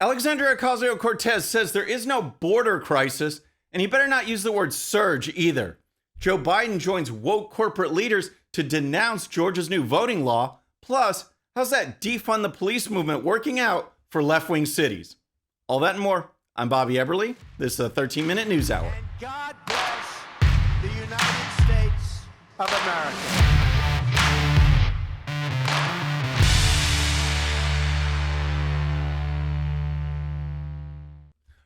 Alexandria Ocasio-Cortez says there is no border crisis, and he better not use the word surge either. Joe Biden joins woke corporate leaders to denounce Georgia's new voting law. Plus, how's that defund the police movement working out for left-wing cities? All that and more. I'm Bobby Eberle. This is a 13-minute news hour. And God bless the United States of America.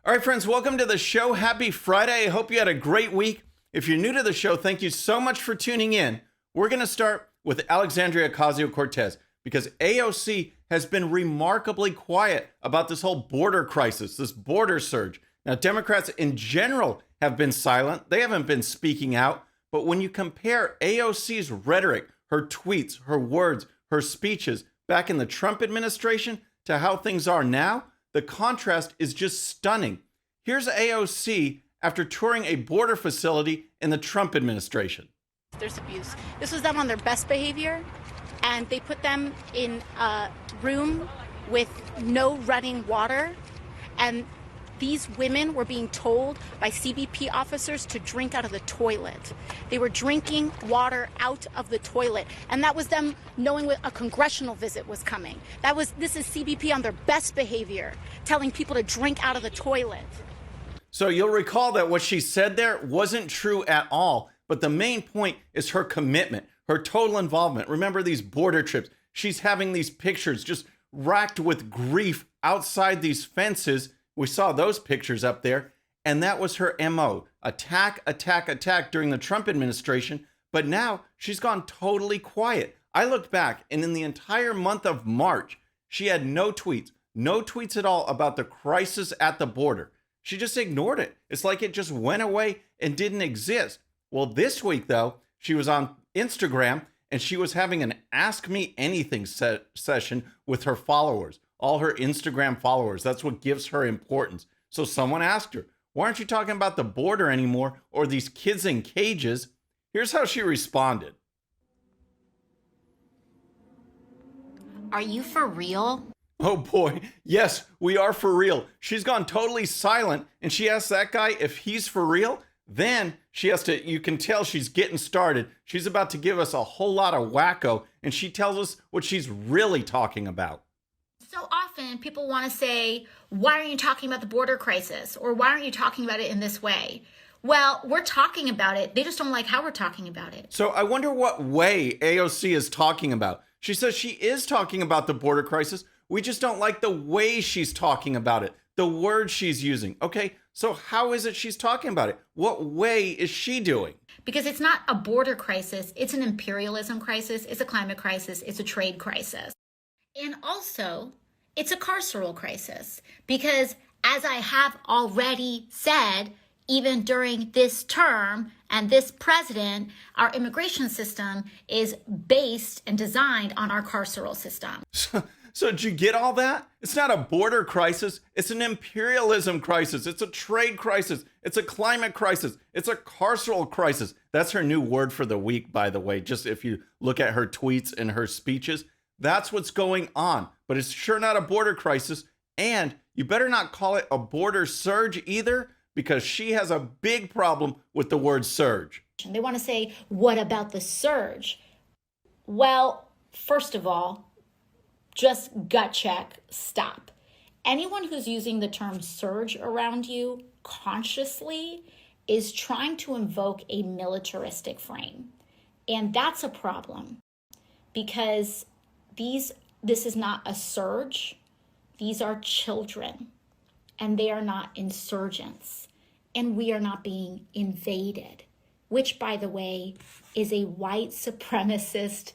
All right, friends, welcome to the show. Happy Friday. I hope you had a great week. If you're new to the show, thank you so much for tuning in. We're going to start with Alexandria Ocasio-Cortez because AOC has been remarkably quiet about this whole border crisis, this border surge. Now, Democrats in general have been silent. They haven't been speaking out. But when you compare AOC's rhetoric, her tweets, her words, her speeches back in the Trump administration to how things are now, the contrast is just stunning. Here's AOC after touring a border facility in the Trump administration. There's abuse. This was them on their best behavior, and they put them in a room with no running water, and these women were being told by CBP officers to drink out of the toilet. They were drinking water out of the toilet, and that was them knowing a congressional visit was coming. This is CBP on their best behavior, telling people to drink out of the toilet. So you'll recall that what she said there wasn't true at all, but the main point is her commitment, her total involvement. Remember these border trips. She's having these pictures just racked with grief outside these fences. We saw those pictures up there, and that was her MO. Attack, attack, attack during the Trump administration, but now she's gone totally quiet. I looked back, and in the entire month of March, she had no tweets at all about the crisis at the border. She just ignored it. It's like it just went away and didn't exist. Well, this week, though, she was on Instagram, and she was having an Ask Me Anything session with her followers. All her Instagram followers. That's what gives her importance. So someone asked her, why aren't you talking about the border anymore or these kids in cages? Here's how she responded. Are you for real? Oh boy, yes, we are for real. She's gone totally silent and she asked that guy if he's for real. Then she has to, you can tell she's getting started. She's about to give us a whole lot of wacko and she tells us what she's really talking about. So often people want to say, why aren't you talking about the border crisis? Or why aren't you talking about it in this way? Well, we're talking about it. They just don't like how we're talking about it. So I wonder what way AOC is talking about. She says she is talking about the border crisis. We just don't like the way she's talking about it, the words she's using. Okay, so how is it she's talking about it? What way is she doing? Because it's not a border crisis. It's an imperialism crisis. It's a climate crisis. It's a trade crisis. And also, it's a carceral crisis because, as I have already said, even during this term and this president, our immigration system is based and designed on our carceral system. So did you get all that? It's not a border crisis. It's an imperialism crisis. It's a trade crisis. It's a climate crisis. It's a carceral crisis. That's her new word for the week, by the way, just if you look at her tweets and her speeches. That's what's going on, but it's sure not a border crisis. And you better not call it a border surge either, because she has a big problem with the word surge. They want to say, what about the surge? Well, first of all, just gut check, stop. Anyone who's using the term surge around you consciously is trying to invoke a militaristic frame. And that's a problem because this is not a surge. These are children, and they are not insurgents, and we are not being invaded, which, by the way, is a white supremacist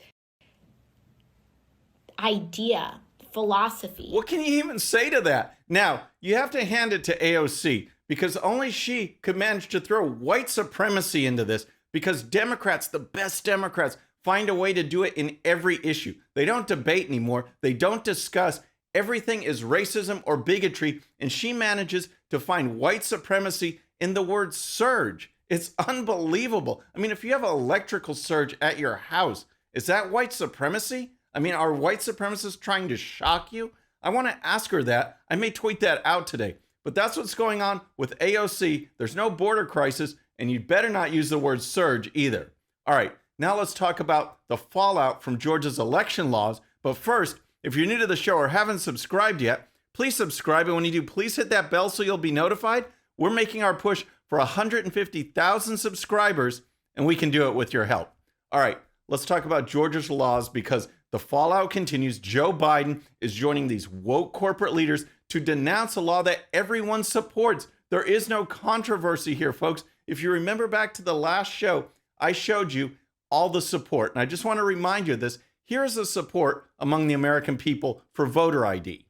idea, philosophy. What can you even say to that? Now, you have to hand it to AOC because only she could manage to throw white supremacy into this because Democrats, the best Democrats, find a way to do it in every issue. They don't debate anymore. They don't discuss. Everything is racism or bigotry, and she manages to find white supremacy in the word surge. It's unbelievable. I mean, if you have an electrical surge at your house, is that white supremacy? I mean, are white supremacists trying to shock you? I want to ask her that. I may tweet that out today. But that's what's going on with AOC. There's no border crisis, and you'd better not use the word surge either. All right, now let's talk about the fallout from Georgia's election laws. But first, if you're new to the show or haven't subscribed yet, please subscribe. And when you do, please hit that bell so you'll be notified. We're making our push for 150,000 subscribers, and we can do it with your help. All right, let's talk about Georgia's laws because the fallout continues. Joe Biden is joining these woke corporate leaders to denounce a law that everyone supports. There is no controversy here, folks. If you remember back to the last show, I showed you all the support. And I just want to remind you of this. Here is the support among the American people for voter ID.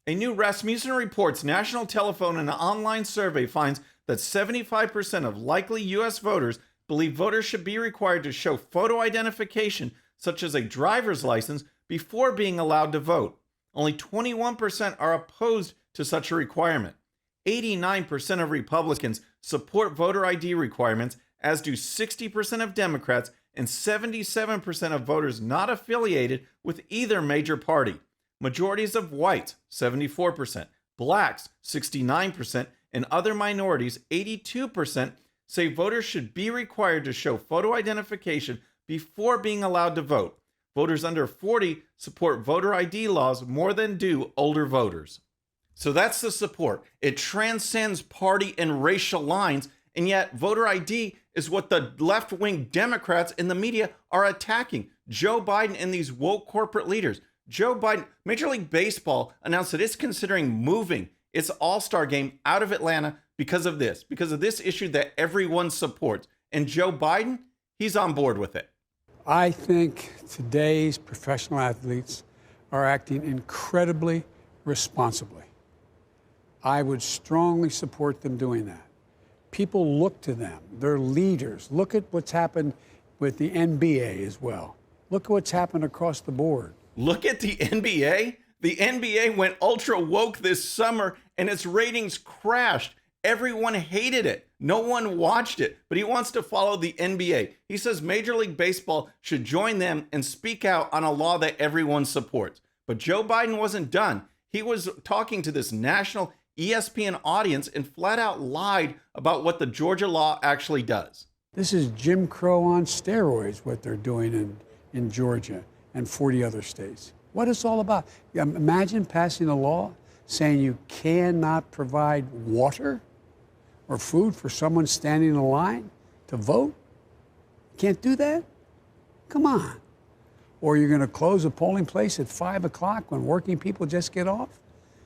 A new Rasmussen Reports national telephone and online survey finds that 75% of likely U.S. voters believe voters should be required to show photo identification, such as a driver's license, before being allowed to vote. Only 21% are opposed to such a requirement. 89% of Republicans support voter ID requirements, as do 60% of Democrats and 77% of voters not affiliated with either major party. Majorities of whites, 74%, blacks, 69%, and other minorities, 82%, say voters should be required to show photo identification before being allowed to vote. Voters under 40 support voter ID laws more than do older voters. So that's the support. It transcends party and racial lines, and yet voter ID is what the left-wing Democrats in the media are attacking. Joe Biden and these woke corporate leaders. Joe Biden, Major League Baseball announced that it's considering moving its All-Star game out of Atlanta because of this issue that everyone supports. And Joe Biden, he's on board with it. I think today's professional athletes are acting incredibly responsibly. I would strongly support them doing that. People look to them. They're leaders. Look at what's happened with the NBA as well. Look at what's happened across the board. Look at the NBA. The NBA went ultra woke this summer and its ratings crashed. Everyone hated it. No one watched it, but he wants to follow the NBA. He says Major League Baseball should join them and speak out on a law that everyone supports. But Joe Biden wasn't done. He was talking to this national ESPN audience and flat out lied about what the Georgia law actually does. This is Jim Crow on steroids, what they're doing in Georgia and 40 other states. What it's all about. Imagine passing a law saying you cannot provide water or food for someone standing in a line to vote? Can't do that? Come on. Or you're going to close a polling place at 5 o'clock when working people just get off?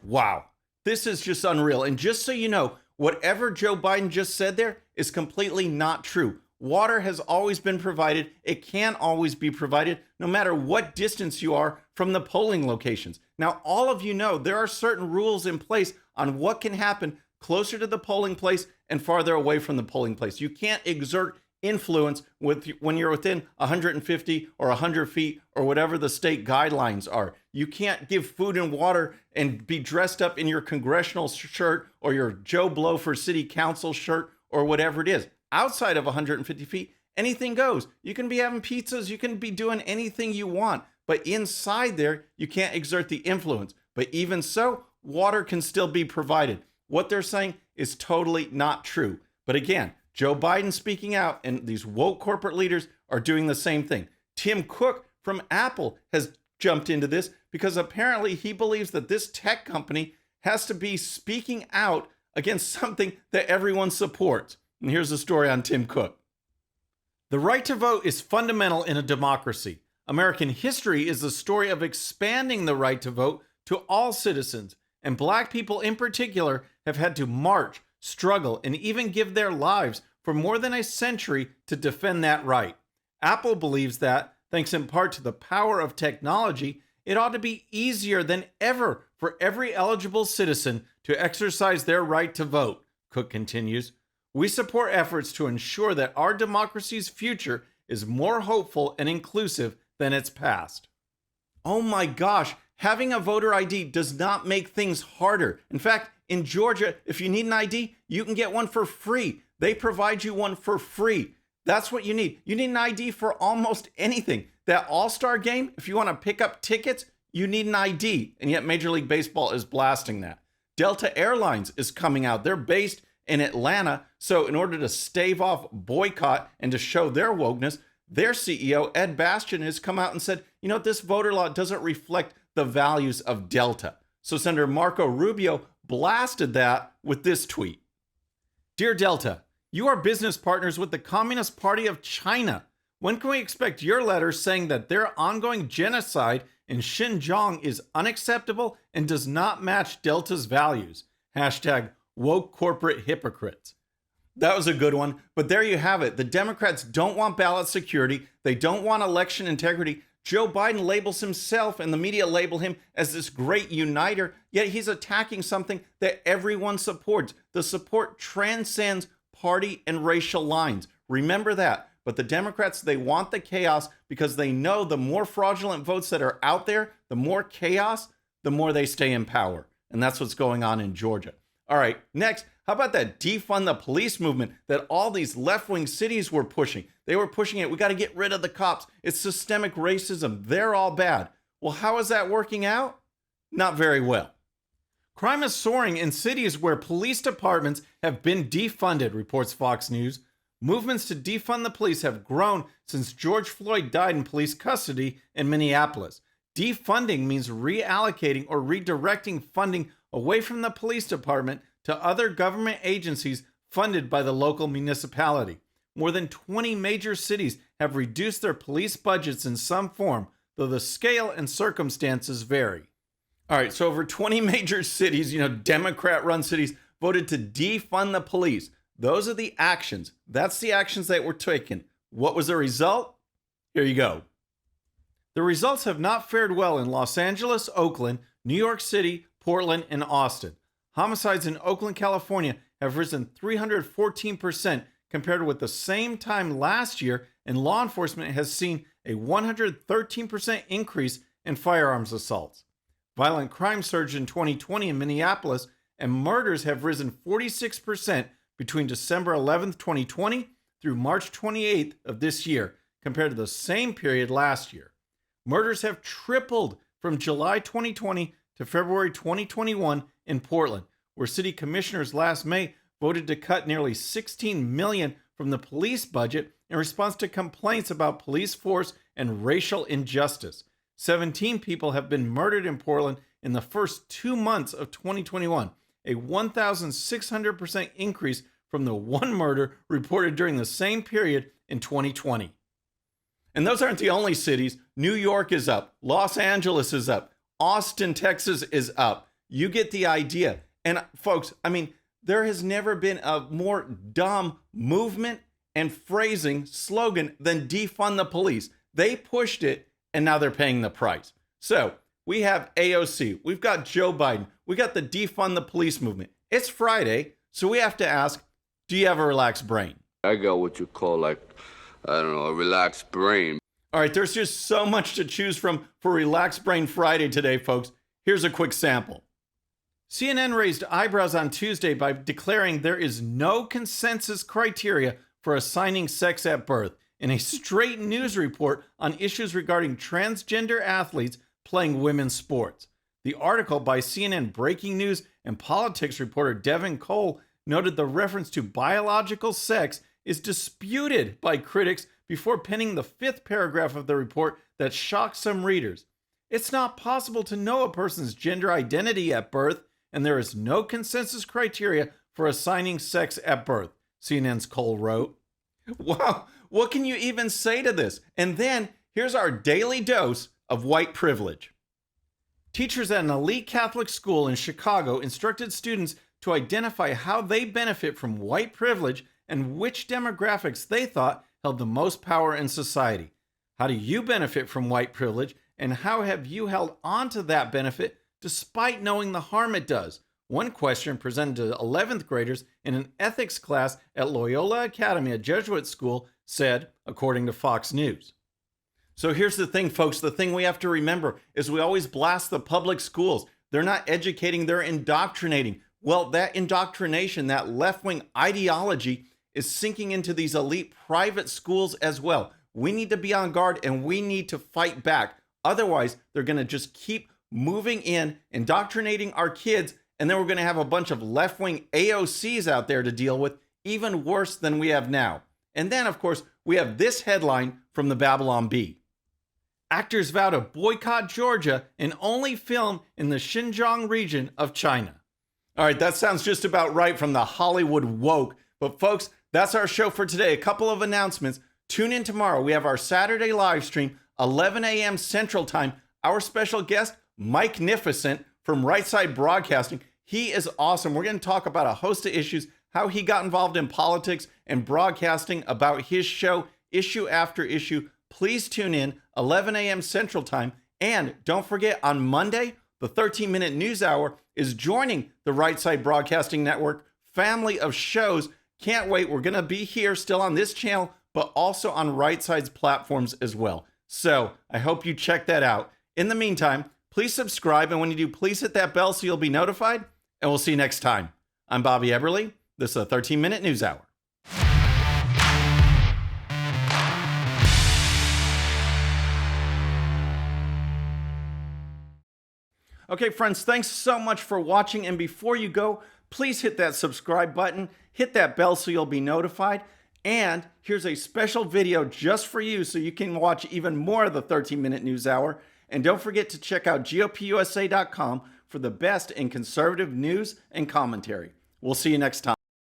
Wow. This is just unreal. And just so you know, whatever Joe Biden just said there is completely not true. Water has always been provided. It can always be provided, no matter what distance you are from the polling locations. Now, all of you know there are certain rules in place on what can happen closer to the polling place and farther away from the polling place. You can't exert influence when you're within 150 or 100 feet or whatever the state guidelines are. You can't give food and water and be dressed up in your congressional shirt or your Joe Blow for city council shirt or whatever it is. Outside of 150 feet, anything goes. You can be having pizzas, you can be doing anything you want, but inside there, you can't exert the influence. But even so, water can still be provided. What they're saying is totally not true. But again, Joe Biden speaking out and these woke corporate leaders are doing the same thing. Tim Cook from Apple has jumped into this because apparently he believes that this tech company has to be speaking out against something that everyone supports. And here's the story on Tim Cook. The right to vote is fundamental in a democracy. American history is the story of expanding the right to vote to all citizens, and Black people in particular have had to march, struggle, and even give their lives for more than a century to defend that right. Apple believes that, thanks in part to the power of technology, it ought to be easier than ever for every eligible citizen to exercise their right to vote, Cook continues. We support efforts to ensure that our democracy's future is more hopeful and inclusive than its past. Oh my gosh, having a voter ID does not make things harder. In fact, in Georgia, if you need an ID, you can get one for free. They provide you one for free. That's what you need. You need an ID for almost anything. That All-Star game, if you want to pick up tickets, You need an ID, and yet Major League Baseball is blasting that. Delta Airlines is coming out. They're based in Atlanta, so in order to stave off boycott and to show their wokeness, their CEO, Ed Bastian, has come out and said, you know, this voter law doesn't reflect the values of Delta. So Senator Marco Rubio blasted that with this tweet. Dear Delta, you are business partners with the Communist Party of China. When can we expect your letter saying that their ongoing genocide in Xinjiang is unacceptable and does not match Delta's values? Hashtag woke corporate hypocrites. That was a good one, but there you have it. The Democrats don't want ballot security. They don't want election integrity. Joe Biden labels himself, and the media label him as this great uniter, yet he's attacking something that everyone supports. The support transcends party and racial lines. Remember that. But the Democrats, they want the chaos because they know the more fraudulent votes that are out there, the more chaos, the more they stay in power. And that's what's going on in Georgia. All right, next, how about that defund the police movement that all these left-wing cities were pushing? They were pushing it. We got to get rid of the cops. It's systemic racism. They're all bad. Well, how is that working out? Not very well. Crime is soaring in cities where police departments have been defunded, reports Fox News. Movements to defund the police have grown since George Floyd died in police custody in Minneapolis. Defunding means reallocating or redirecting funding away from the police department to other government agencies funded by the local municipality. More than 20 major cities have reduced their police budgets in some form, though the scale and circumstances vary. All right, so over 20 major cities, Democrat-run cities, voted to defund the police. Those are the actions. That's the actions that were taken. What was the result? Here you go. The results have not fared well in Los Angeles, Oakland, New York City, Portland, and Austin. Homicides in Oakland, California have risen 314% compared with the same time last year, and law enforcement has seen a 113% increase in firearms assaults. Violent crime surged in 2020 in Minneapolis, and murders have risen 46% between December 11th, 2020 through March 28th of this year, compared to the same period last year. Murders have tripled from July 2020 to February 2021 in Portland, where city commissioners last May voted to cut nearly $16 million from the police budget in response to complaints about police force and racial injustice. 17 people have been murdered in Portland in the first 2 months of 2021, a 1,600% increase from the one murder reported during the same period in 2020. And those aren't the only cities. New York is up. Los Angeles is up. Austin, Texas is up. You get the idea. And folks, there has never been a more dumb movement and phrasing slogan than defund the police. They pushed it, and now they're paying the price. So we have AOC. We've got Joe Biden. We got the defund the police movement. It's Friday, so we have to ask, do you have a relaxed brain? I got what you call a relaxed brain. All right, there's just so much to choose from for Relaxed Brain Friday today, folks. Here's a quick sample. CNN raised eyebrows on Tuesday by declaring there is no consensus criteria for assigning sex at birth in a straight news report on issues regarding transgender athletes playing women's sports. The article by CNN Breaking News and politics reporter Devin Cole noted the reference to biological sex is disputed by critics before penning the 5th paragraph of the report that shocked some readers. It's not possible to know a person's gender identity at birth, and there is no consensus criteria for assigning sex at birth, CNN's Cole wrote. Wow, what can you even say to this? And then here's our daily dose of white privilege. Teachers at an elite Catholic school in Chicago instructed students to identify how they benefit from white privilege and which demographics they thought held the most power in society. How do you benefit from white privilege, and how have you held on to that benefit despite knowing the harm it does? One question presented to 11th graders in an ethics class at Loyola Academy, a Jesuit school, said, according to Fox News. So here's the thing, folks. The thing we have to remember is we always blast the public schools. They're not educating, they're indoctrinating. Well, that indoctrination, that left-wing ideology is sinking into these elite private schools as well. We need to be on guard, and we need to fight back. Otherwise, they're going to just keep moving in, indoctrinating our kids, and then we're going to have a bunch of left-wing AOCs out there to deal with, even worse than we have now. And then, of course, we have this headline from the Babylon Bee. Actors vow to boycott Georgia and only film in the Xinjiang region of China. All right, that sounds just about right from the Hollywood woke. But folks, that's our show for today. A couple of announcements. Tune in tomorrow. We have our Saturday live stream, 11 a.m. Central Time. Our special guest, Mike Nificent from Right Side Broadcasting. He is awesome. We're going to talk about a host of issues, how he got involved in politics and broadcasting, about his show, Issue After Issue. Please tune in, 11 a.m. Central Time. And don't forget, on Monday, the 13-minute news hour is joining the Right Side Broadcasting Network family of shows. Can't wait. We're going to be here still on this channel, but also on Right Side's platforms as well. So I hope you check that out. In the meantime, please subscribe. And when you do, please hit that bell so you'll be notified. And we'll see you next time. I'm Bobby Eberle. This is a 13-minute news hour. Okay, friends, thanks so much for watching. And before you go, please hit that subscribe button, hit that bell so you'll be notified. And here's a special video just for you so you can watch even more of the 13-minute news hour. And don't forget to check out GOPUSA.com for the best in conservative news and commentary. We'll see you next time.